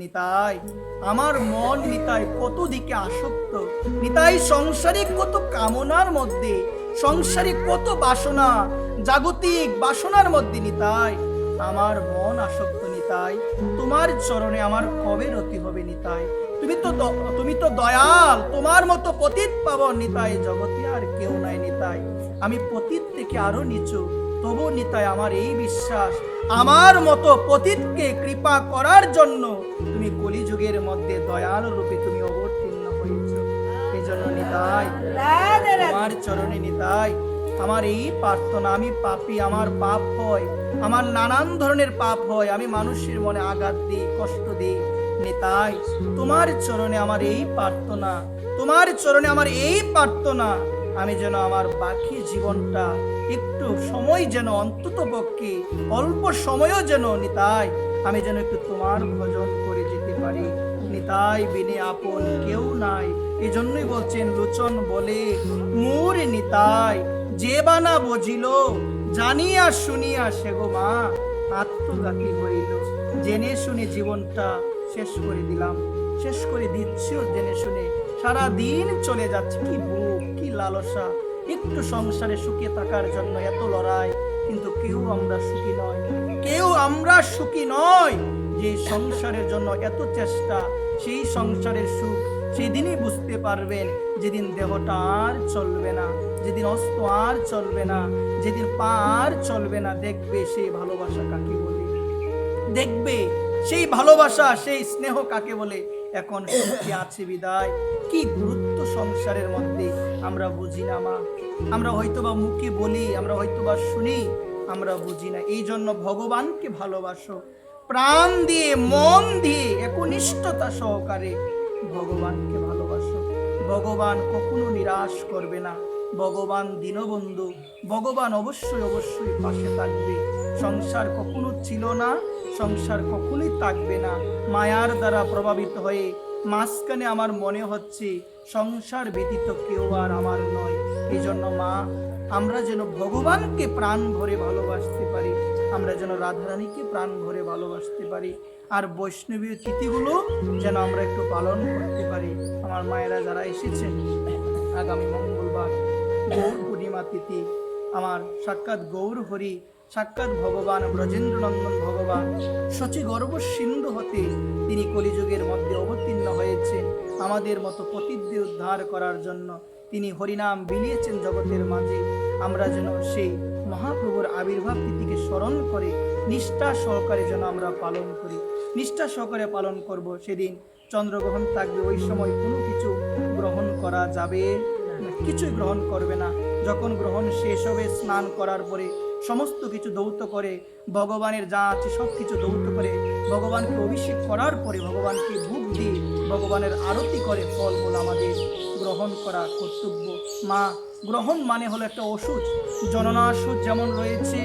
নিতাই, আমার মন নিতাই কত দিকে আসক্ত, নিতাই সংসারিক কত কামনার মধ্যে, সংসারিক কত বাসনা, জাগতিক বাসনার মধ্যে নিতাই আমার মন আসক্ত। নিতাই, তোমার চরণে আমার কবে রতি হবে নিতাই? তুমি তো দয়াল, তোমার মতো পতিত পাবন নিতাই জগতে আর কেউ নাই নিতাই। আমি পতিত থেকে আরো নিচু, তবু নিতাই আমার এই বিশ্বাস, আমার মতো পতিতকে কৃপা করার জন্য তুমি কলিযুগের মধ্যে দয়াল রূপে তুমি অবতীর্ণ হয়েছ। এই জন্য নিতাই তোমার চরণে নিতাই আমার এই প্রার্থনা। আমি পাপী, আমার পাপ হয়, আমার নানান ধরনের পাপ হয়, আমি মানুষের মনে আঘাত দিই, কষ্ট দিই। নিতাই, তোমার চরণে আমার এই প্রার্থনা, তোমার চরণে আমার এই প্রার্থনা, আমি যেন আমার বাকি জীবনটা একটু সময় যেন অন্তত পক্ষে অল্প সময়ও যেন নিতাই আমি যেন একটু তোমার ভজন করে যেতে পারি। নিতাই বিনে আপন কেউ নাই, এই জন্যই বলছেন লোচন বলে মোর নিতাই যে বানা বুঝিল, জানিয়া শুনিয়া সে গো মা আত্মঘাতী হইল। জেনে শুনে জীবনটা শেষ করে দিলাম, শেষ করে দিচ্ছিও জেনে শুনে, সারা দিন চলে যাচ্ছে, কি বুক, কি লালসা, একটু সংসারে সুখে থাকার জন্য এত লড়াই, কিন্তু কেউ আমরা সুখী নয়, কেউ আমরা সুখী নয়। যে সংসারের জন্য এত চেষ্টা, সেই সংসারের সুখ সেই দিনই বুঝতে পারবেন যেদিন দেহটা আর চলবে না, যেদিন অস্ত্র আর চলবে না, যেদিন পা আর চলবে না, দেখবে সেই ভালোবাসা কাকে বলে, দেখবে সেই ভালোবাসা, সেই স্নেহ কাকে বলে। এখন সুখী আছে বিদায়, কি গুরুত্ব সংসারের মধ্যে আমরা বুঝি না মা। আমরা হয়তোবা মুখে বলি, আমরা হয়তোবা শুনি, আমরা বুঝি না। এই জন্য ভগবানকে ভালোবাসো, প্রাণ দিয়ে মন দিয়ে একনিষ্ঠতা সহকারে ভগবানকে ভালোবাসো। ভগবান কখনো নিরাশ করবে না, ভগবান দীনবন্ধু, ভগবান অবশ্যই অবশ্যই পাশে থাকবে। সংসার কখনো ছিল না, সংসার কখনোই থাকবে না। মায়ার দ্বারা প্রভাবিত হয়ে মাঝখানে আমার মনে হচ্ছে সংসার ব্যতীত কেউ আর আমার নয়। এই জন্য মা, আমরা যেন ভগবানকে প্রাণ ভরে ভালোবাসতে পারি, আমরা যেন রাধারানীকে প্রাণ ভরে ভালোবাসতে পারি, আর বৈষ্ণবীয় তিথিগুলো যেন আমরা একটু পালন করতে পারি। আমার মায়েরা যারা এসেছেন, আগামী মঙ্গলবার গৌর পূর্ণিমা তিথি, আমার সাক্ষাৎ গৌর হরি, সাক্ষাৎ ভগবান ব্রজেন্দ্রনন্দন ভগবান শচী গর্ভ সিন্ধু হতে তিনি কলিযুগের মধ্যে অবতীর্ণ হয়েছেন আমাদের মতো পতিতদের উদ্ধার করার জন্য। তিনি হরিনাম বিলিয়েছেন জগতের মাঝে। আমরা যেন সেই মহাপ্রভুর আবির্ভাব তিথিকে স্মরণ করে নিষ্ঠা সহকারে যেন আমরা পালন করি, নিষ্ঠা সহকারে পালন করব। সেদিন চন্দ্রগ্রহণ থাকবে, ওই সময় কোনো কিছু গ্রহণ করা যাবে, কিছুই গ্রহণ করবে না। যখন গ্রহণ শেষ হবে, স্নান করার পরে সমস্ত কিছু দৌত করে, ভগবানের যা আছে সব কিছু দৌত করে ভগবানকে অভিষেক করার পরে ভগবানকে ভোগ দিয়ে ভগবানের আরতি করে ফলমূল আমাদের গ্রহণ করা কর্তব্য। মা, গ্রহণ মানে হলো একটা ওষুধ, জননাশুধ যেমন রয়েছে,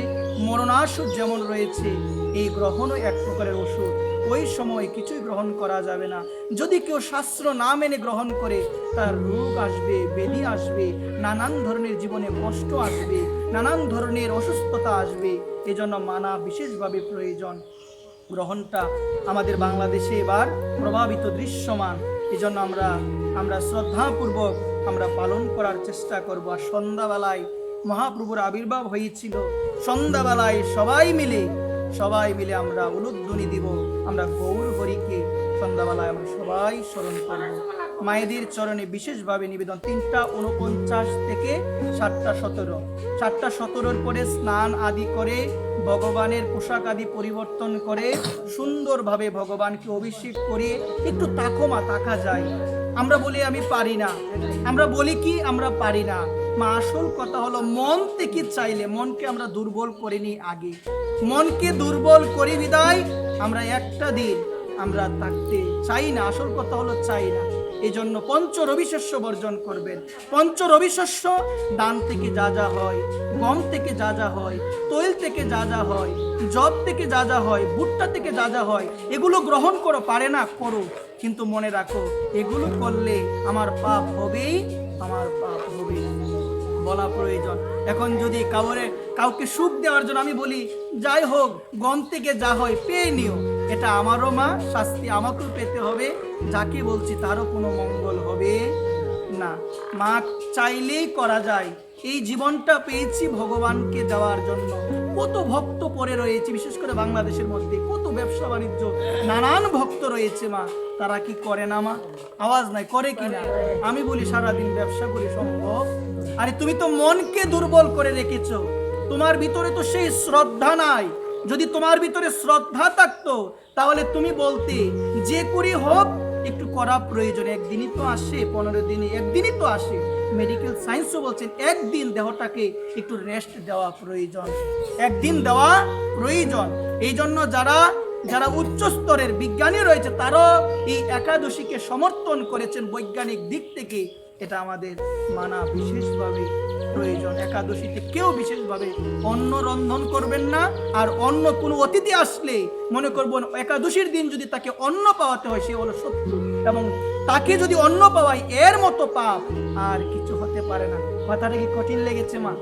মরণাশুধ যেমন রয়েছে, এই গ্রহণও এক প্রকারের ওষুধ। ওই সময় কিছুই গ্রহণ করা যাবে না। যদি কেউ শাস্ত্র না মেনে গ্রহণ করে, তার রোগ আসবে, ব্যাধি আসবে, নানান ধরনের জীবনে কষ্ট আসবে, নানান ধরনের অসুস্থতা আসবে। এজন্য মানা বিশেষভাবে প্রয়োজন। গ্রহণটা আমাদের বাংলাদেশে এবার প্রভাবিত দৃশ্যমান। এজন্য আমরা শ্রদ্ধাপূর্বক আমরা পালন করার চেষ্টা করব। আর সন্ধ্যাবেলায় মহাপ্রভুর আবির্ভাব হয়েছিল, সন্ধ্যাবেলায় সবাই মিলে আমরা উলুধ্বনি দিব, আমরা গৌর হরিকে সন্ধ্যাবেলায় আমরা সবাই স্মরণ করব। মায়েদের চরণে বিশেষভাবে নিবেদন। 3:49 থেকে 7:17, 7:17 পরে স্নান আদি করে ভগবানের পোশাক আদি পরিবর্তন করে সুন্দরভাবে ভগবানকে অভিষেক করে একটু তাকা যায়। আমরা বলি আমি পারি না, আমরা বলি কি আমরা পারি না। মা, আসল কথা হলো মন থেকে চাইলে, মনকে আমরা দুর্বল করে নিই আগে, মনকে দুর্বল করি বিদায় আমরা একটা দিন আমরা থাকতে চাই না। আসল কথা হলো চাই না। এই জন্য পঞ্চ রবিশস্য বর্জন করবেন। পঞ্চ রবিশস্য ধান থেকে যা যা হয়, গম থেকে যা যা হয়, তৈল থেকে যা যা হয়, জব থেকে যা যা হয়, ভুট্টা থেকে যা যা হয়, এগুলো গ্রহণ করো। পারে না করো, কিন্তু মনে রাখো এগুলো করলে আমার পাপ হবেই, আমার পাপ হবেই, বলা প্রয়োজন। এখন যদি কাউকে সুখ দেওয়ার জন্য আমি বলি যাই হোক গম থেকে যা হয় পেয়ে নিও, এটা আমারও মা, শাস্তি আমাকেও পেতে হবে, যাকে বলছি তারও কোনো মঙ্গল হবে না। মা চাইলেই করা যায়। এই জীবনটা পেয়েছি ভগবানকে দেওয়ার জন্য। কত ভক্ত পড়ে রয়েছে, বিশেষ করে বাংলাদেশের মধ্যে কত ব্যবসা বাণিজ্য, নানান ভক্ত রয়েছে মা, তারা কি করে না মা? আওয়াজ নাই, করে কি না? আমি বলি সারাদিন ব্যবসা করি সম্ভব? আরে তুমি তো মনকে দুর্বল করে রেখেছো, তোমার ভিতরে তো সেই শ্রদ্ধা নাই। যদি তোমার ভিতরে শ্রদ্ধা থাকতো তাহলে তুমি বলতে যে করি হোক একটু করা প্রয়োজন, একদিনই তো আসে, 15 দিনে একদিনই তো আসে। মেডিকেল সায়েন্সও বলছেন একদিন দেহটাকে একটু রেস্ট দেওয়া প্রয়োজন, একদিন দেওয়া প্রয়োজন। এই জন্য যারা যারা উচ্চ স্তরের বিজ্ঞানী রয়েছে তারাও এই একাদশীকে সমর্থন করেছেন বৈজ্ঞানিক দিক থেকে। এটা আমাদের মানা বিশেষভাবে প্রয়োজন। একাদশীতে কেউ বিশেষভাবে অন্ন রন্ধন করবেন না। আর অন্য কোনো অতিথি আসলে মনে করবেন একাদশীর দিন যদি তাকে অন্ন পাওয়াতে হয় সে হলো শত্রু, এবং তাকে যদি অন্ন পাওয়ায় এর মতো পাপ আর কিছু হতে পারে না। কথাটা কি কঠিন লেগেছে মা?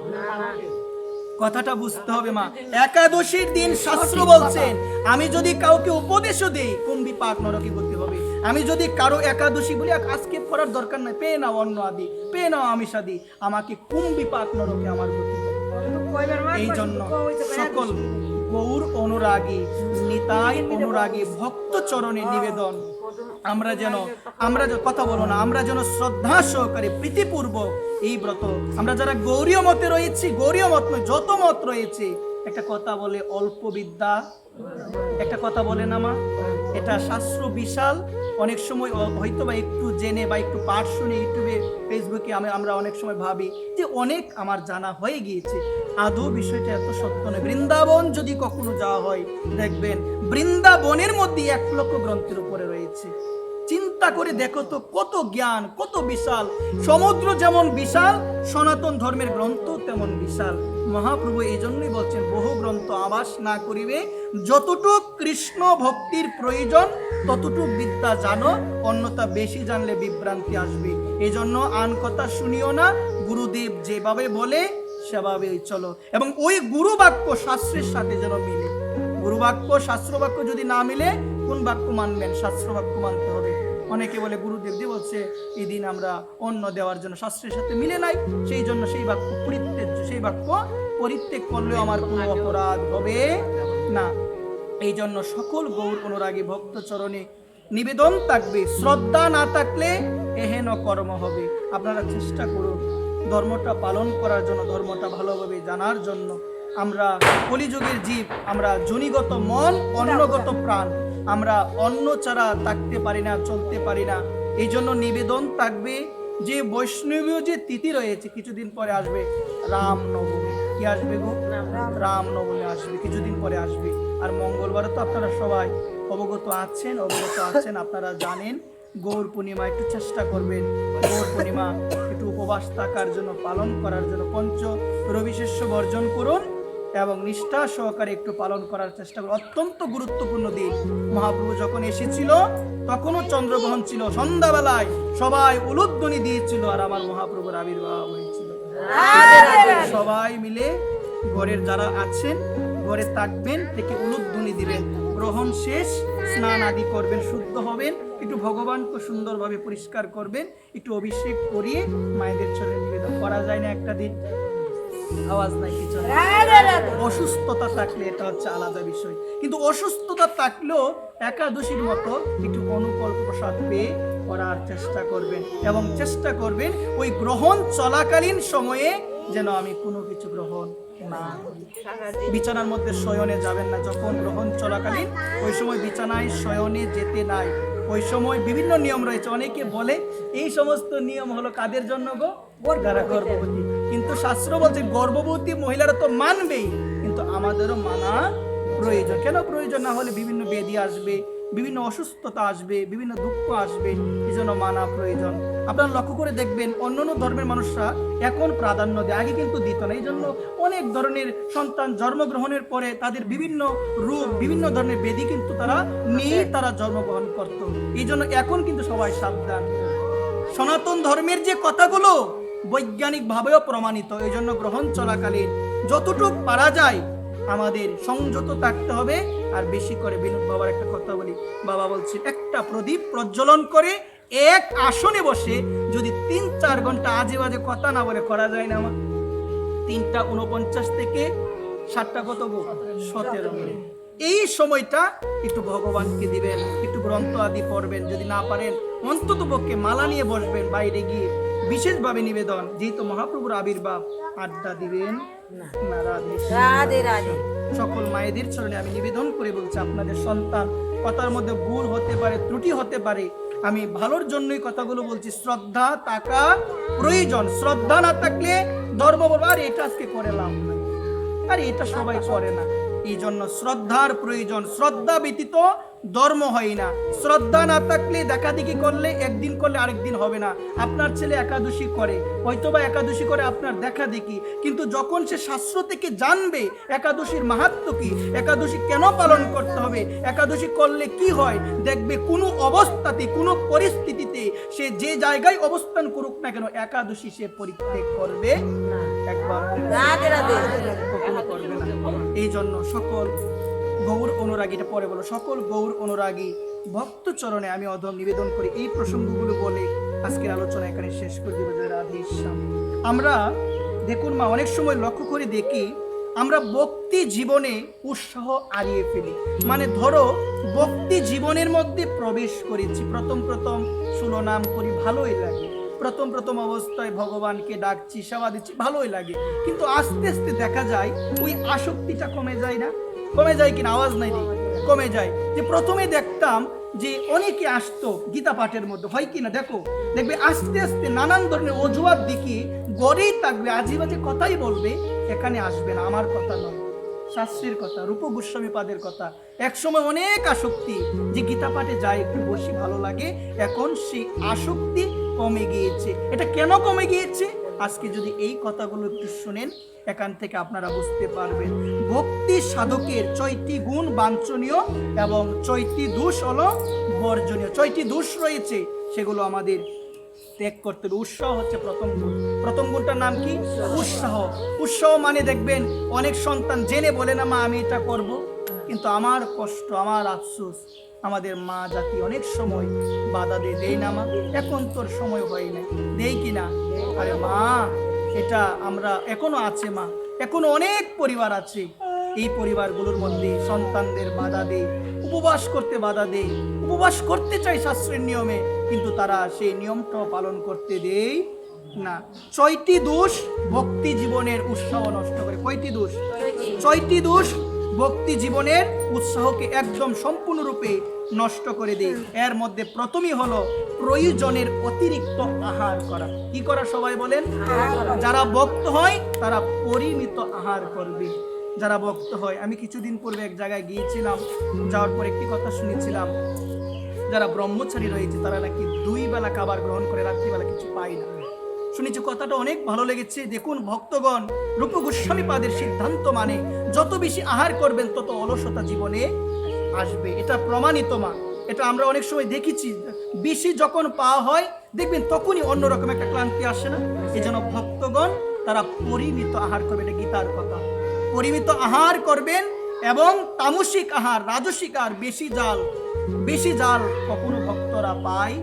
কথাটা বুঝতে হবে মা। একাদশীর দিন শাস্ত্র বলছেন আমি যদি কাউকে উপদেশও দেই কুম্ভি পাক নরকে গতি হবে। আমি যদি কারো একাদশী বলি আজকে করার দরকার নাই, পেয়ে নাও অন্ন আদি, পেয়ে নাও আমিষ আদি, আমাকে কুম্ভি পাক নরকে আমার গতি হবে। এই জন্য সকল গৌর অনুরাগী, নিতাই অনুরাগী ভক্ত চরণে নিবেদন, আমরা যেন কথা বলো না, আমরা যেন শ্রদ্ধা সহকারে প্রীতিপূর্বক এই ব্রত, আমরা যারা গৌরীয় মতে রয়েছি, গৌরীয় মত নয় যত মত রয়েছে, একটা কথা বলে অল্প বিদ্যা, একটা কথা বলে না মা, এটা শাস্ত্র বিশাল। অনেক সময় হয়তো বা একটু জেনে বা একটু পাঠ শুনে ইউটিউবে ফেসবুকে আমরা অনেক সময় ভাবি যে অনেক আমার জানা হয়ে গিয়েছে। আদৌ বিষয়টা এত সত্য নয়। বৃন্দাবন যদি কখনো যাওয়া হয় দেখবেন বৃন্দাবনের মধ্যে 1 লক্ষ গ্রন্থের উপরে রয়েছে। চিন্তা করে দেখো তো কত জ্ঞান, কত বিশাল। সমুদ্র যেমন বিশাল, সনাতন ধর্মের গ্রন্থ তেমন বিশাল। মহাপ্রভু এই জন্যই বলছেন বহু গ্রন্থ আবাস না করিবে, যতটুক কৃষ্ণ ভক্তির প্রয়োজন ততটুক বিদ্যা জানো, অন্যতা বেশি জানলে বিভ্রান্তি আসবে। এই জন্য আন কথা শুনিও না, গুরুদেব যেভাবে বলে সেভাবেই চলো, এবং ওই গুরু বাক্য শাস্ত্রের সাথে যেন মিলে। গুরু বাক্য শাস্ত্র বাক্য যদি না মিলে কোন বাক্য মানবেন? শাস্ত্র বাক্য মানতে হবে। অনেকে বলে গুরুদেব যে বলছে এই দিন আমরা অন্ন দেওয়ার জন্য, শাস্ত্রের সাথে মিলে নাই, সেই জন্য সেই বাক্য পরিত্যাজ্য, সেই বাক্য পরিত্যাগ করলেও আমার কোনো অপরাধ হবে না। এই জন্য সকল গৌর অনুরাগী ভক্ত চরণে নিবেদন থাকবে, শ্রদ্ধা না থাকলে এহেন কর্ম হবে। আপনারা চেষ্টা করুন ধর্মটা পালন করার জন্য, ধর্মটা ভালোভাবে জানার জন্য। আমরা কলিযুগের জীব, আমরা জনিগত মন, অন্নগত প্রাণ, আমরা অন্ন ছাড়া থাকতে পারি না, চলতে পারি না। এই জন্য নিবেদন থাকবে যে বৈষ্ণবীয় যে তিথি রয়েছে, কিছুদিন পরে আসবে রামনবমী। কি আসবে গো? রামনবমী আসবে, কিছুদিন পরে আসবে। আর মঙ্গলবারে তো আপনারা সবাই অবগত আছেন, আপনারা জানেন। গৌর পূর্ণিমা একটু চেষ্টা করবেন, গৌর পূর্ণিমা একটু উপবাস থাকার জন্য, পালন করার জন্য। পঞ্চ রবিশেষ্য বর্জন করুন এবং নিষ্ঠা সহকারে একটু পালন করার চেষ্টা করুন। অত্যন্ত গুরুত্বপূর্ণ দিন। মহাপ্রভু যখন এসেছিল তখনও চন্দ্রগ্রহণ ছিল, সন্ধ্যাবেলায় সবাই উলুধ্বনি দিয়েছিল, আর আমার মহাপ্রভুর আবির্ভাব হয়েছিল। সবাই মিলে ঘরের যারা আছেন ঘরে থাকবেন, থেকে উলুধ্বনি দিবেন। গ্রহণ শেষ, স্নান আদি করবেন, শুদ্ধ হবেন, একটু ভগবানকে সুন্দরভাবে পরিষ্কার করবেন, একটু অভিষেক করিয়ে মায়েদের চরণে নিবেদন করা যায় না একটা দিন? আওয়াজ নাই কিছু। অসুস্থতা থাকলে এটা হচ্ছে আলাদা বিষয়, কিন্তু অসুস্থতা থাকলেও একাদশীর মতো একটু অনুকূল প্রসাদ পেয়ে করার চেষ্টা করবেন, এবং চেষ্টা করবেন ওই গ্রহণ চলাকালীন সময়ে যেন আমি কোনো কিছু গ্রহণ না করি। বিছানার মধ্যে শয়নে যাবেন না যখন গ্রহণ চলাকালীন, ওই সময় বিছানায় শয়নে যেতে নাই। ওই সময় বিভিন্ন নিয়ম রয়েছে। অনেকে বলে এই সমস্ত নিয়ম হলো কাদের জন্য গো? যারা গর্ভবতী। কিন্তু শাস্ত্র বলছে গর্ভবতী মহিলারা তো মানবেই, কিন্তু আমাদেরও মানা প্রয়োজন। কেন প্রয়োজন? না হলে বিভিন্ন ব্যাধি আসবে, বিভিন্ন অসুস্থতা আসবে, বিভিন্ন দুঃখ আসবে, এই জন্য মানা প্রয়োজন। আপনারা লক্ষ্য করে দেখবেন অন্যান্য ধর্মের মানুষরা এখন প্রাধান্য দেয়, আগে কিন্তু দিত না। এই জন্য অনেক ধরনের সন্তান জন্মগ্রহণের পরে তাদের বিভিন্ন রূপ, বিভিন্ন ধরনের ব্যাধি কিন্তু তারা নিয়ে তারা জন্মগ্রহণ করত। এই জন্য এখন কিন্তু সবাই সাবধান। সনাতন ধর্মের যে কথাগুলো বৈজ্ঞানিক ভাবেও প্রমাণিত। এই জন্য গ্রহণ চলাকালীন যতটুকু পারা যায় আমাদের সংযত থাকতে হবে। আর বেশি করে বিনোদ বাবার একটা কথা বলি, বাবা বলছেন একটা প্রদীপ প্রজ্বলন করে এক আসনে বসে যদি 3-4 ঘন্টা আজে বাজে কথা না বলে করা যায় না? আমার 3:49 থেকে 7টা কত 17 মিনিট, এই সময়টা একটু ভগবানকে দিবেন, একটু গ্রন্থ আদি পড়বেন, যদি না পারেন অন্তত পক্ষে মালা নিয়ে বসবেন, বাইরে গিয়ে বিশেষভাবে নিবেদন, যেহেতু মহাপ্রভুর আবির্ভাব, আড্ডা দিবেন না। রাধে রাধে। সকল মায়েদের চরণে আমি নিবেদন করে বলছি, আপনাদের সন্তান কথার মধ্যে ভুল হতে পারে, ত্রুটি হতে পারে, আমি ভালোর জন্যই কথাগুলো বলছি। শ্রদ্ধা থাকা প্রয়োজন, শ্রদ্ধা না থাকলে ধর্ম বলবো আর এটা আজকে করে লাভ নাই, আর এটা সবাই করে না। এই জন্য শ্রদ্ধার প্রয়োজন, শ্রদ্ধা ব্যতীত ধর্ম হয় না। শ্রদ্ধা না থাকলে দেখাদেখি করলে একদিন করলে আরেকদিন হবে না। আপনার ছেলে একাদশী করে, হয়তোবা একাদশী করে আপনার দেখাদেখি, কিন্তু যখন সে শাস্ত্র থেকে জানবে একাদশীর মাহাত্ম্য কি, একাদশী কেন পালন করতে হবে, একাদশী করলে কি হয়, দেখবে কোনো অবস্থাতে কোনো পরিস্থিতিতে সে যে জায়গায় অবস্থান করুক না কেন একাদশী সে পরিত্যাগ করবে একবার কখনো করবে না। এই জন্য সকল গৌর অনুরাগী, এটা পরে বলো, সকল গৌর অনুরাগী ভক্ত চরণে আমি অধম নিবেদন করি এই প্রসঙ্গগুলো বলে আজকের আলোচনা এখানে শেষ করে দেব। রাধে শ্যাম। আমরা দেখুন মা, অনেক সময় লক্ষ্য করে দেখি আমরা ভক্তি জীবনে উৎসাহ হারিয়ে ফেলি। মানে ধরো ভক্তি জীবনের মধ্যে প্রবেশ করেছি, প্রথম সুনাম করি, ভালোই লাগে, প্রথম অবস্থায় ভগবানকে ডাকছি, সেবা দিচ্ছি, ভালোই লাগে, কিন্তু আস্তে আস্তে দেখা যায় ওই আসক্তিটা কমে যায় না? কমে যায় কিনা? আওয়াজ নাই, কমে যায়। যে প্রথমে দেখতাম যে অনেকে আসতো গীতা পাঠের মধ্যে, হয় কিনা দেখবে আস্তে আস্তে নানান ধরনের অজুহাত দেখিয়ে গড়েই থাকবে, আজেবাজে কথাই বলবে, এখানে আসবে না, আমার কথা নয়, শাস্ত্রের কথা, রূপ গোস্বামী পাদের কথা। একসময় অনেক আসক্তি, যে গীতা পাঠে যায় একটু বসি ভালো লাগে, এখন সেই আসক্তি কমে গিয়েছে। এটা কেন কমে গিয়েছে? আজকে যদি এই কথাগুলো একটু শুনেন, এখান থেকে আপনারা বুঝতে পারবেন। ভক্তি সাধকের 6টি গুণ বাঞ্ছনীয় এবং 6টি দোষ হলো বর্জনীয়। 6টি দোষ রয়েছে, সেগুলো আমাদের ত্যাগ করতে হবে। উৎসাহ হচ্ছে প্রথম গুণ। প্রথম গুণটার নাম কি? উৎসাহ। উৎসাহ মানে দেখবেন অনেক সন্তান জেনে বলে না, মা আমি এটা করব, কিন্তু আমার কষ্ট, আমার আফসোস, আমাদের মা জাতি অনেক সময় বাধা দেয় না, মা এখন তোর সময় হয় না, দেই কিনা? আরে মা, এটা আমরা এখনো আছে মা, এখনো অনেক পরিবার আছে, এই পরিবারগুলোর মধ্যে সন্তানদের বাধা দেয়, উপবাস করতে বাধা দেয়, উপবাস করতে চাই শাস্ত্রের নিয়মে, কিন্তু তারা সেই নিয়মটাও পালন করতে দেয় না। 6টি দোষ ভক্তি জীবনের উৎসাহ নষ্ট করে। কয়টি দোষ? 6টি দোষ ভক্তি জীবনের উৎসাহকে একদম সম্পূর্ণরূপে নষ্ট করে দেয়। এর মধ্যে প্রথমই হলো প্রয়োজনের অতিরিক্ত আহার করা। কি করা? সবাই বলেন। যারা ভক্ত হয় তারা পরিমিত আহার করবে। যারা ভক্ত হয়, আমি কিছুদিন পূর্বে এক জায়গায় গিয়েছিলাম, যাওয়ার পর একটি কথা শুনেছিলাম, যারা ব্রহ্মচারী রয়েছে তারা নাকি 2 বেলা খাবার গ্রহণ করে, রাত্রিবেলা কিছু পায় না। শুনেছি, কথাটা অনেক ভালো লেগেছে। দেখুন ভক্তগণ, রূপ গোস্বামী পাদের সিদ্ধান্ত মানে যত বেশি আহার করবেন তত অলসতা জীবনে আসবে। এটা প্রমাণিত মা, এটা আমরা অনেক সময় দেখেছি। বেশি যখন পাওয়া হয় দেখবেন তখনই অন্যরকম একটা ক্লান্তি আসে না? এই জন্য ভক্তগণ তারা পরিমিত আহার করবে, এটা গীতার কথা। পরিমিত আহার করবেন এবং তামসিক আহার, রাজসিক আহার, বেশি জাল কখনো ভক্তরা পায়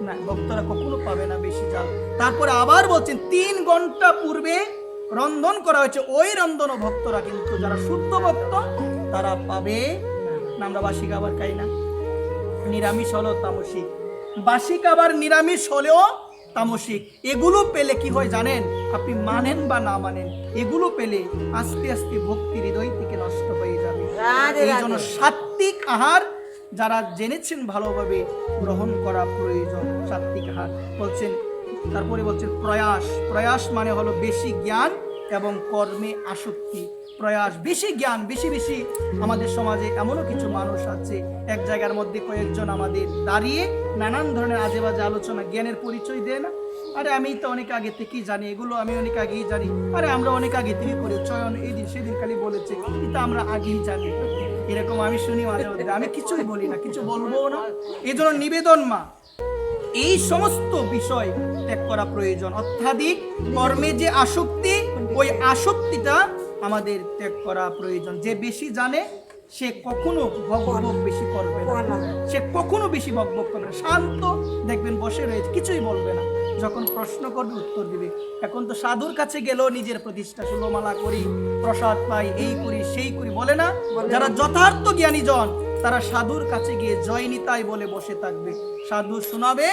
না, ভক্তরা কখনো পাবে না বেশি জাল। তারপরে আবার বলছেন 3 ঘন্টা পূর্বে রন্ধন করা হয়েছে, ওই রন্ধন ভক্তরা, কিন্তু যারা শুদ্ধ ভক্ত তারা পাবে না। আমরা বাসি খাবার খাই না, নিরামিষ হলেও তামসিক, বাসি খাবার নিরামিষ হলেও তামসিক। এগুলো পেলে কি হয় জানেন? আপনি মানেন বা না মানেন, এগুলো পেলে আস্তে আস্তে ভক্তি হৃদয় থেকে নষ্ট হয়ে যাবে। এই জন্য সাত্বিক আহার যারা জেনেছেন ভালোভাবে গ্রহণ করা প্রয়োজন। সাত্বিক আহার বলছেন। তারপরে বলছেন প্রয়াস মানে হলো বেশি জ্ঞান এবং কর্মে আসক্তি। প্রয়াস, বেশি জ্ঞান, বেশি আমাদের সমাজে এমনও কিছু মানুষ আছে, এক জায়গার মধ্যে কয়েকজন আমাদের দাঁড়িয়ে নানান ধরনের আজেবাজে আলোচনা, জ্ঞানের পরিচয় দেয় না। আরে আমি তো অনেক আগে থেকেই জানি, এগুলো আমি অনেক আগেই জানি, আরে আমরা অনেক আগে থেকে করি, চয়ন এই দিন সেদিন খালি বলেছে, কিন্তু আমরা আগেই জানি। এরকম আমি শুনি মাঝে মধ্যে, আমি কিছুই বলি না, কিছু বলবো না। এই জন্য নিবেদন মা, এই সমস্ত বিষয় ত্যাগ করা প্রয়োজন। অত্যাধিক কর্মে যে আসক্তি, ওই আসক্তিটা আমাদের ত্যাগ করা প্রয়োজন। যে বেশি জানে সে কখনো ভগভগ বেশি করবে না, সে কখনো বেশি ভগভগ করবে না, শান্ত দেখবেন বসে রয়েছে, কিছুই বলবে না, যখন প্রশ্ন করবে উত্তর দিবে। এখন তো সাধুর কাছে গেলেও নিজের প্রতিষ্ঠা, ষোলমালা করি, প্রসাদ পাই, এই করি সেই করি বলে না। যারা যথার্থ জ্ঞানী জন তারা সাধুর কাছে গিয়ে জয় নিতাই বলে বসে থাকবে, সাধু শোনাবে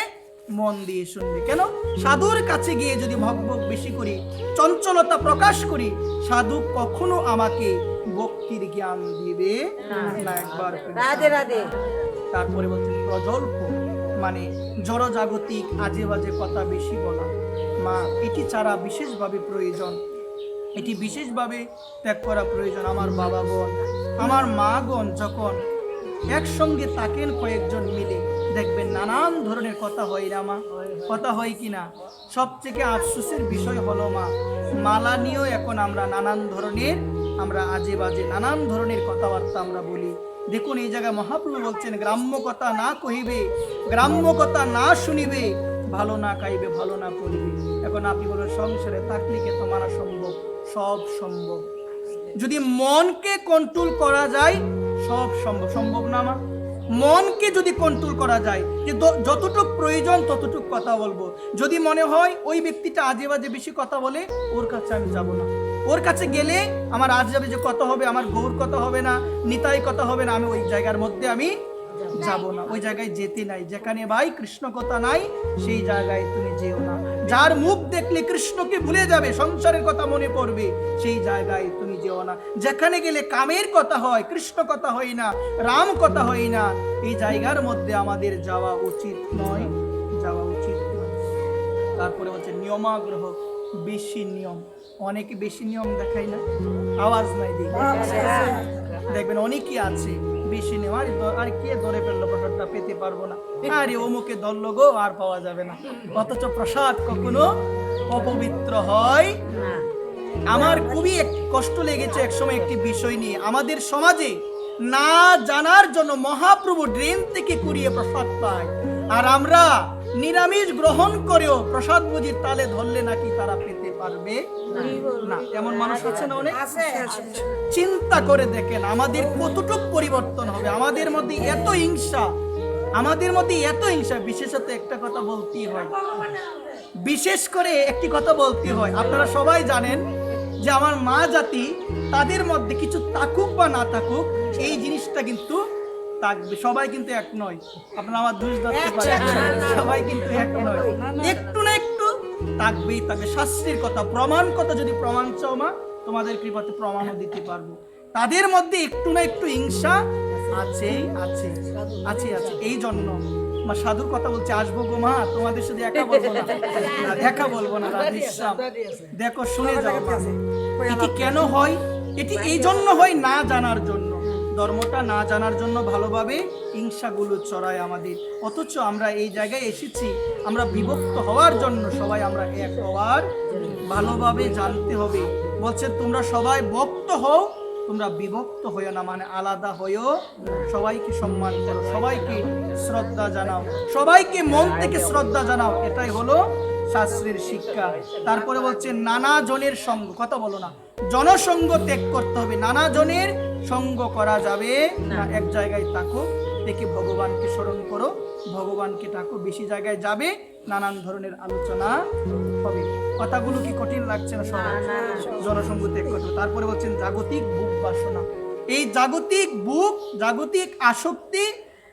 মন দিয়ে শুনবে। কেন? সাধুর কাছে গিয়ে যদি ভগভগ বেশি করি, চঞ্চলতা প্রকাশ করি, সাধু কখনো আমাকে ভক্তির জ্ঞান দিবে না। একবার রাধে রাধে। তারপরে বলছেন প্রজল্প, মানে জড়জাগতিক আজে বাজে কথা বেশি বলা। মা, এটি ছাড়া বিশেষভাবে প্রয়োজন, এটি বিশেষভাবে ত্যাগ করা প্রয়োজন। আমার বাবাগণ, আমার মাগণ যখন একসঙ্গে থাকেন কয়েকজন মিলে, দেখবেন নানান ধরনের কথা হয় না মা? কথা হয় কি না? সবথেকে আফসোসের বিষয় হলো মা, মালা নিয়েও এখন আমরা নানান ধরনের, আমরা আজে বাজে নানান ধরনের কথাবার্তা আমরা বলি। দেখুন এই জায়গায় মহাপ্রভু বলছেন, গ্রাম্য কথা না কহিবে, গ্রাম্য কথা না শুনিবে, ভালো না খাইবে, ভালো না করিবে। এখন আপনি বলেন সংসারে থাকলে কি তো মানা সম্ভব? সব সম্ভব। যদি মনকে কন্ট্রোল করা যায় সব সম্ভব। সম্ভব না মা? মনকে যদি কন্ট্রোল করা যায়, যে যতটুক প্রয়োজন ততটুক কথা বলবো। যদি মনে হয় ওই ব্যক্তিটা আজে বাজে বেশি কথা বলে, ওর কাছে আমি যাব না। ওর কাছে গেলে আমার আজে বাজে কথা হবে, আমার গৌর কথা হবে না, নিতাই কথা হবে না, আমি ওই জায়গার মধ্যে আমি যাব না। ওই জায়গায় যেতে নাই। যেখানে ভাই কৃষ্ণ কথা নাই সেই জায়গায় তুমি যেও না। যার মুখ দেখলে কৃষ্ণকে ভুলে যাবে, সংসারের কথা মনে পড়বে, সেই জায়গায় তুমি যেও না। যেখানে গেলে কামের কথা হয়, কৃষ্ণ কথা হয় না, রাম কথা হয় না, এই জায়গার মধ্যে আমাদের যাওয়া উচিত নয়, যাওয়া উচিত নয়। তারপরে হচ্ছে নিয়মাগ্রহ, বেশি নিয়ম। অনেকে বেশি নিয়ম দেখায় না, আওয়াজ নাই দিই, দেখবেন অনেকেই আছে বেশি নিয়ম। আর কে ধরে ফেললো, প্রসাদটা পেতে পারবো না, আরে অমুকে ধরলো গো, আর পাওয়া যাবে না। অথচ প্রসাদ কখনো অপবিত্র হয় না। আমার খুবই কষ্ট লেগেছে একসময় একটি বিষয় নিয়ে। আমাদের সমাজে না জানার জন্য মহাপ্রভু ড্রেন থেকে কুড়িয়ে প্রসাদ পায়, আর আমরা নিরামিষ গ্রহণ করেও প্রসাদ বুঝি তালে ধরলে নাকি তারা পেতে পারবে না। এমন মানুষ আছে না? অনেক। চিন্তা করে দেখেন আমাদের কতটুকু পরিবর্তন হবে। আমাদের মধ্যে এত হিংসা, আমাদের মধ্যে এত হিংসা। বিশেষত একটা কথা বলতেই হয়, বিশেষ করে একটি কথা বলতে হয়। আপনারা সবাই জানেন যে আমার মা জাতি, তাদের মধ্যে কিছু থাকুক বা না থাকুক, এই জিনিসটা কিন্তু থাকবে। সবাই কিন্তু এক নয়, আপনারা আমার দোষ ধরতে পারেন, সবাই কিন্তু এক নয়, একটু না একটু থাকবেই থাকবে। শাস্ত্রের কথা, প্রমাণ কথা, যদি প্রমাণ চাও মা, তোমাদের কৃপাতে প্রমাণও দিতে পারবো। তাদের মধ্যে একটু না একটু হিংসা আছেই আছে, আছে আছে। এই জন্য মা সাধুর কথা বলছে, আসবো গো মা, তোমাদের সাথে একা বলবো না, একা বলবো না, রাধেশ্যাম। দেখো শুনে যাও মা, এটি কেন হয়? এটি এই জন্য হয় না জানার জন্য। ধর্মটা না জানার জন্য ভালোভাবে হিংসাগুলো চড়ায় আমাদের। অথচ আমরা এই জায়গায় এসেছি আমরা বিভক্ত হওয়ার জন্য। সবাই আমরা এক হওয়ার, ভালোভাবে জানতে হবে। বলছে তোমরা সবাই ভক্ত হও, তোমরা বিভক্ত হইও না, মানে আলাদা হইও। সবাইকে সম্মান করো, সবাইকে শ্রদ্ধা জানাও, সবাইকে মন থেকে শ্রদ্ধা জানাও। এটাই হলো শাস্ত্রের শিক্ষা। তারপরে বলছে নানা জনের সঙ্গ, কথা বলো না, জনসঙ্গ ত্যাগ করতে হবে। নানা জনের সঙ্গ করা যাবে না, এক জায়গায় থাকো, দেখে ভগবানকে স্মরণ করো, ভগবানকে ডাকো। বেশি জায়গায় যাবে, নানান ধরনের আলোচনা হবে। কথাগুলো কি কঠিন লাগছে না? সবাই জনসঙ্গ ত্যাগ করতে। তারপরে বলছেন জাগতিক বুক বাসনা। এই জাগতিক বুক, জাগতিক আসক্তি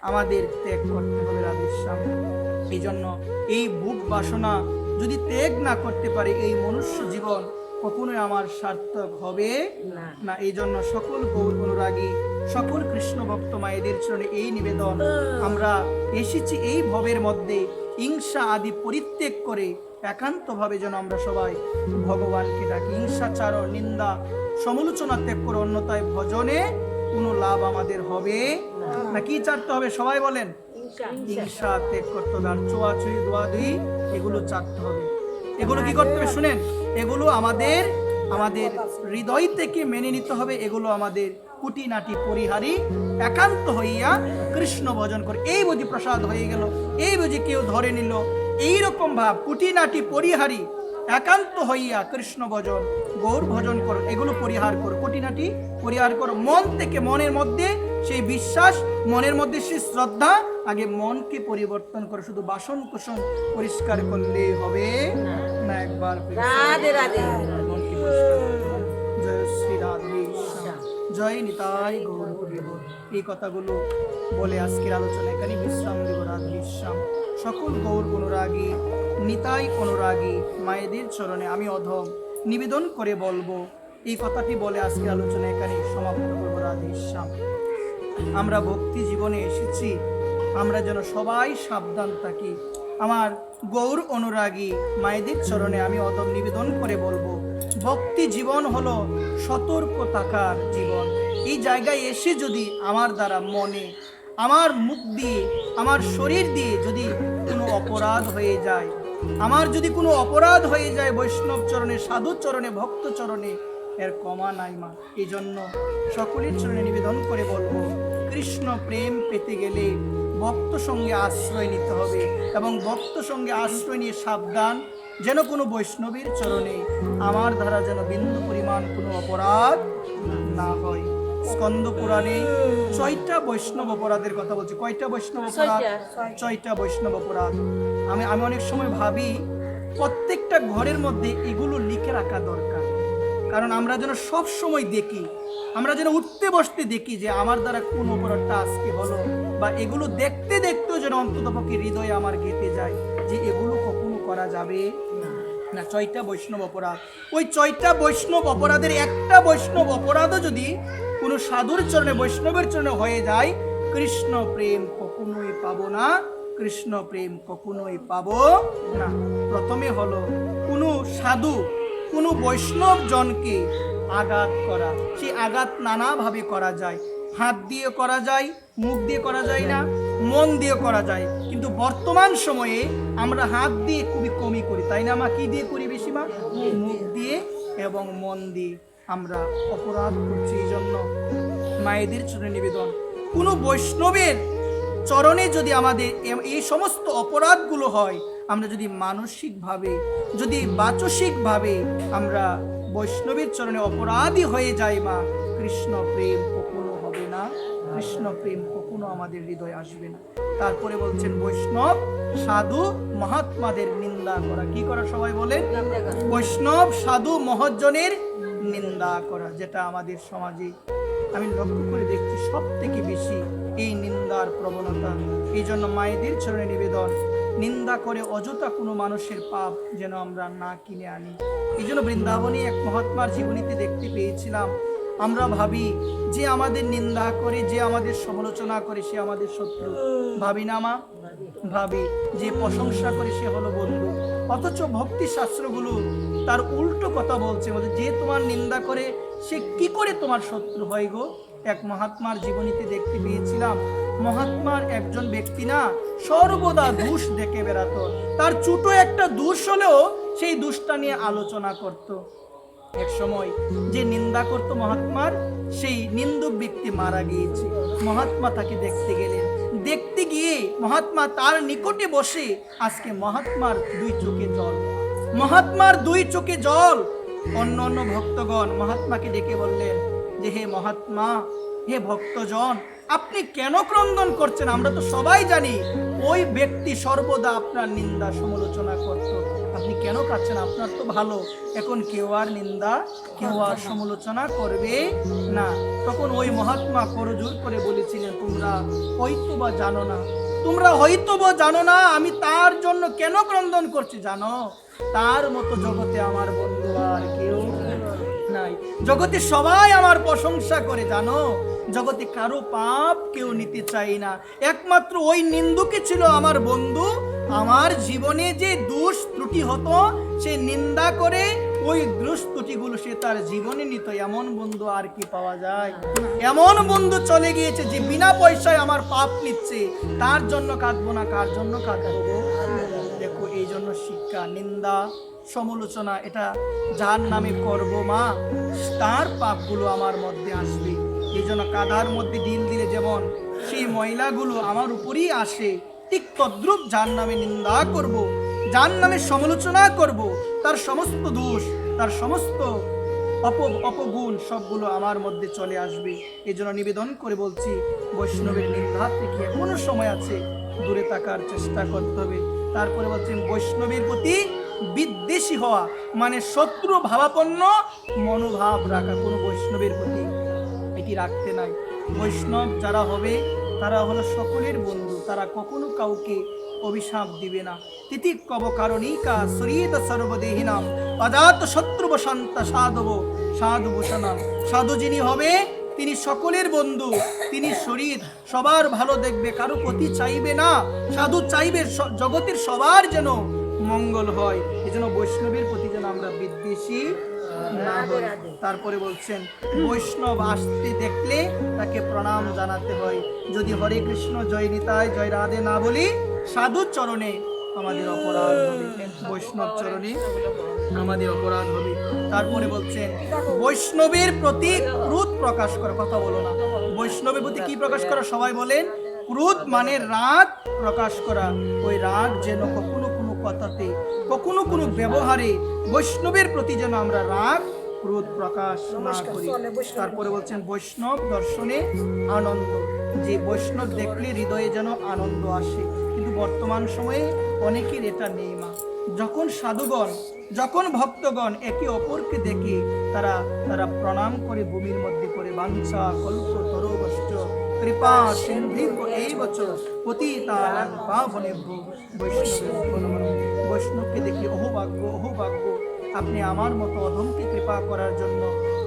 আমাদের ত্যাগ করতে হবে রাধেশ্যাম। এই জন্য এই বুক বাসনা যদি ত্যাগ না করতে পারে, এই মনুষ্য জীবন কখনোই আমার সার্থক হবে না। এই জন্য সকল গৌর অনুরাগী, সকল কৃষ্ণ ভক্ত মায়েদের চরণে এই নিবেদন, আমরা এসেছি এই ভবের মধ্যে হিংসা আদি পরিত্যাগ করে একান্তভাবে যেন আমরা সবাই ভগবানকে ডাকি। হিংসাচার, নিন্দা, সমালোচনা ত্যাগ করে, অন্যথায় ভজনে কোনো লাভ আমাদের হবে না। কি চারতে হবে? সবাই বলেন, হিংসা ত্যাগ করতে হবে, আর ছোঁয়াছুঁই, দোয়াদুয়ি, এগুলো চারতে হবে। এগুলো কি করতে হবে শুনেন, এগুলো আমাদের হৃদয় থেকে মেনে নিতে হবে। এগুলো আমাদের কুটিনাটি পরিহারি, একান্ত হইয়া কৃষ্ণ ভজন করে। এই বুঝি প্রসাদ হয়ে গেল, এই বুঝি কেউ ধরে নিল, এইরকম ভাব কুটিনাটি পরিহারি একান্ত হইয়া কৃষ্ণ ভজন গৌর ভজন করো, এগুলো পরিহার করো, কঠিনাটি পরিহার করো মন থেকে। মনের মধ্যে সেই বিশ্বাস, মনের মধ্যে সেই শ্রদ্ধা, আগে মনকে পরিবর্তন করো। শুধু বাসন কুসন পরিষ্কার করলে হবে না, একবার রাধে রাধে। মনকে পরিষ্কার করতে হবে। জয় শ্রী রাধে শ্যাম, জয় নিতাই গৌর হরিবোল। এই কথাগুলো বলে আজকের আলোচনা এখানে বিশ্রাম দেব। রাধে শ্যাম। সকল গৌর অনুরাগী, নিতাই অনুরাগী মায়েদের চরণে আমি অধম নিবেদন করে বলবো, এই কথাটি বলে আজকের আলোচনা এখানে সমাপ্ত করব। রাধে শ্যাম। আমরা ভক্তি জীবনে এসেছি, আমরা যেন সবাই সাবধান থাকি। আমার গৌর অনুরাগী মায়েদের চরণে আমি অদম নিবেদন করে বলবো, ভক্তি জীবন হলো সতর্ক থাকার জীবন। এই জায়গায় এসে যদি আমার দ্বারা মনে, আমার মুখ দিয়ে, আমার শরীর দিয়ে যদি কোনো অপরাধ হয়ে যায়, আমার যদি কোনো অপরাধ হয়ে যায় বৈষ্ণব চরণে, সাধু চরণে, ভক্ত চরণে, এর কমা নাই মা। এই জন্য সকলের চরণে নিবেদন করে বলবো, কৃষ্ণ প্রেম পেতে গেলে ভক্ত সঙ্গে আশ্রয় নিতে হবে, এবং ভক্ত সঙ্গে আশ্রয় নিয়ে সাবধান, যেন কোনো বৈষ্ণবীর চরণে আমার দ্বারা যেন বিন্দু পরিমাণ কোনো অপরাধ না হয়। স্কন্দ পুরাণে 6টা বৈষ্ণব অপরাধের কথা বলছে। কয়টা বৈষ্ণব অপরাধ? 6টা বৈষ্ণব অপরাধ। আমি অনেক সময় ভাবি প্রত্যেকটা ঘরের মধ্যে এগুলো লিখে রাখা দরকার, কারণ আমরা যেন সব সময় দেখি, আমরা যেন উঠতে বসতে দেখি যে আমার দ্বারা কোন অপরাধটা আজকে হলো, বা এগুলো দেখতে দেখতেও যেন অন্ততপক্ষে হৃদয়ে আমার গেঁথে যায় যে এগুলো কখনো করা যাবে না। 6টা বৈষ্ণব অপরাধ। ওই 6টা বৈষ্ণব অপরাধের একটা বৈষ্ণব অপরাধও যদি কোনো সাধুর চরণে, বৈষ্ণবের চরণে হয়ে যায়, কৃষ্ণ প্রেম কখনোই পাবো না, কৃষ্ণ প্রেম কখনোই পাবো না। প্রথমে হলো কোনো সাধু, কোনো বৈষ্ণব জনকে আঘাত করা। সেই আঘাত নানাভাবে করা যায়, হাত দিয়ে করা যায়, মুখ দিয়ে করা যায় না, মন দিয়ে করা যায়। কিন্তু বর্তমান সময়ে আমরা হাত দিয়ে খুবই কমই করি, তাই না মা? কি দিয়ে করি বেশি মা? মুখ দিয়ে এবং মন দিয়ে আমরা অপরাধ করছি। এই জন্য মায়েদের চরণে নিবেদন, কোনো বৈষ্ণবের চরণে যদি আমাদের এই সমস্ত অপরাধগুলো হয়, আমরা যদি মানসিকভাবে, যদি বাচসিকভাবে আমরা বৈষ্ণবের চরণে অপরাধী হয়ে যাই মা, কৃষ্ণ প্রেম কখনো হবে না, কৃষ্ণ প্রেম কখনো আমাদের হৃদয়ে আসবে না। তারপরে বলছেন বৈষ্ণব, সাধু, মহাত্মাদের নিন্দা করা। কি করা? সবাই বলেন, বৈষ্ণব, সাধু, মহজ্জনের নিন্দা করা, যেটা আমাদের সমাজে আমি লক্ষ্য করে দেখছি সব থেকে বেশি এই নিন্দার প্রবণতা। এই জন্য মায়েদের চরণে নিবেদন, নিন্দা করে অযথা কোনো মানুষের পাপ যেন আমরা না কিনে আনি। এই জন্য বৃন্দাবনে এক মহাত্মার জীবনীতে দেখতে পেয়েছিলাম, আমরা ভাবি যে আমাদের নিন্দা করে, যে আমাদের সমালোচনা করে সে আমাদের শত্রু। ভাবি না মা? ভাবি যে প্রশংসা করে সে হলো বন্ধু। অথচ ভক্তি শাস্ত্রগুলো তার উল্টো কথা বলছে, যে তোমার নিন্দা করে সে কি করে তোমার শত্রু হয় গো? এক মহাত্মার জীবনীতে দেখতে পেয়েছিলাম, মহাত্মার একজন ব্যক্তি না সর্বদা দোষ দেখে বেড়াতো। তার ছোট একটা দোষ হলেও সেই দোষটা নিয়ে আলোচনা করত। এক সময় যে নিন্দা করত মহাত্মার, সেই নিন্দুক ব্যক্তি মারা গিয়েছে। মহাত্মা তাকে দেখতে গেলেন। দেখতে গিয়ে মহাত্মা তার নিকটে বসে, আজকে মহাত্মার 2 চোখে জল, মহাত্মার 2 চোখে জল। অন্য অন্য ভক্তগণ মহাত্মাকে ডেকে বললেন যে হে মহাত্মা, হে ভক্তজন, আপনি কেন ক্রন্দন করছেন? আমরা তো সবাই জানি ওই ব্যক্তি সর্বদা আপনার নিন্দা সমালোচনা করত, আপনি কেন কাঁদছেন? আপনার তো ভালো, এখন কেউ আর নিন্দা, কেউ আর সমালোচনা করবে না। তখন ওই মহাত্মা করজোর করে বলেছিলেন, তোমরা হয়তোবা জানো না, তোমরা হয়তোবা জানো না আমি তার জন্য কেন ক্রন্দন করছি জানো? তার মতো জগতে আমার বন্ধু আর কেউ নাই। জগতে সবাই আমার প্রশংসা করে জানো, জগতে কারো পাপ কেউ নিতে চাই না, একমাত্র ওই নিন্দুকে ছিল আমার বন্ধু। আমার জীবনে যে দোষ ত্রুটি হতো সে নিন্দা করে ওই দোষ ত্রুটিগুলো সে তার জীবনে নিত। এমন বন্ধু আর কি পাওয়া যায়? এমন বন্ধু চলে গিয়েছে যে বিনা পয়সায় আমার পাপ নিচ্ছে, তার জন্য কাঁদবো না, কার জন্য কাঁদবো? দেখো, এই জন্য শিক্ষা, নিন্দা সমালোচনা এটা যার নামে করব মা, তার পাপগুলো আমার মধ্যে আসবে। এই জন্য কাঁধার মধ্যে ডিল দিলে যেমন সেই ময়লাগুলো আমার উপরই আসে, ঠিক তদ্রূপ যার নামে নিন্দা করব, যার নামে সমালোচনা করব, তার সমস্ত দোষ, তার সমস্ত অপগুণ সবগুলো আমার মধ্যে চলে আসবে। এই জন্য নিবেদন করে বলছি, বৈষ্ণবের নিন্দা থেকে এখনো সময় আছে, দূরে থাকার চেষ্টা করতে হবে। তারপরে বলছেন বৈষ্ণবের প্রতি বিদ্বেষী হওয়া, মানে শত্রু ভাবাপন্ন মনোভাব রাখা, কোনো বৈষ্ণবের প্রতি এটি রাখতে নাই। বৈষ্ণব যারা হবে তারা হলো সকলের বন্ধু, তারা কখনো কাউকে অভিশাপ দিবে না। তিতি কব কারণিকা সরিত সর্বদেহিনাম অজাত শত্রু বসন্ত সাধব সাধু ভূষণাম। সাধু যিনি হবে তিনি সকলের বন্ধু, তিনি শরীর সবার ভালো দেখবে, কারো ক্ষতি চাইবে না। সাধু চাইবে জগতের সবার যেন মঙ্গল হয়। এই জন্য বৈষ্ণবের প্রতি যেন আমরা বিদ্বেষী না হই। তারপরে বলছেন বৈষ্ণব আসতে দেখলে তাকে প্রণাম জানাতে হয়। যদি হরে কৃষ্ণ জয় নিতাই জয় রাধে না বলি, সাধু চরণে আমাদের অপরাধ হবে, বৈষ্ণব চরণে আমাদের অপরাধ হবে। তারপরে বলছেন বৈষ্ণবের প্রতি ক্রোধ প্রকাশ করা, কথা বলো না, বৈষ্ণবের প্রতি কি প্রকাশ করা, সবাই বলেন। ক্রোধ মানে রাগ প্রকাশ করা। ওই রাগ যেন কখনো কোনো কথাতে, কখনো কোনো ব্যবহারে বৈষ্ণবের প্রতি যেন আমরা রাগ ক্রোধ প্রকাশ না করি। তারপরে বলছেন বৈষ্ণব দর্শনে আনন্দ, যে বৈষ্ণব দেখলে হৃদয়ে যেন আনন্দ আসে। কিন্তু বর্তমান সময়ে অনেকের এটা নেই মা। যখন সাধুগণ, যখন ভক্তগণ একে অপরকে দেখে তারা তারা প্রণাম করে ভূমির মধ্যে পড়ে, বাঞ্ছা কল্প তরবষ্ট কৃপা সিন্ধু এই বছর পতিতানাং পাবনেভ্যো বৈষ্ণবকে দেখে অহোভাগ্য অহোভাগ্য, আপনি আমার মতো অধমকে কৃপা করার জন্য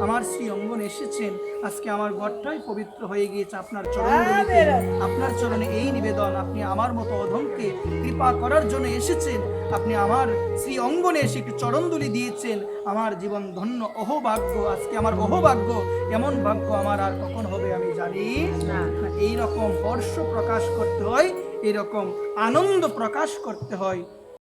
আমার শ্রী অঙ্গন এসেছেন। আজকে আমার ঘরটাই পবিত্র হয়ে গিয়েছে আপনার চরণগুলিতে, আপনার চরণে এই নিবেদন, আপনি আমার মতো অধমকে কৃপা করার জন্য এসেছেন, আপনি আমার শ্রী অঙ্গনে এসে একটু চরণদুলি দিয়েছেন, আমার জীবন ধন্য, অহোভাগ্য, আজকে আমার অহোভাগ্য, এমন ভাগ্য আমার আর কখন হবে আমি জানি না। এইরকম হর্ষ প্রকাশ করতে হয়, এরকম আনন্দ প্রকাশ করতে হয়।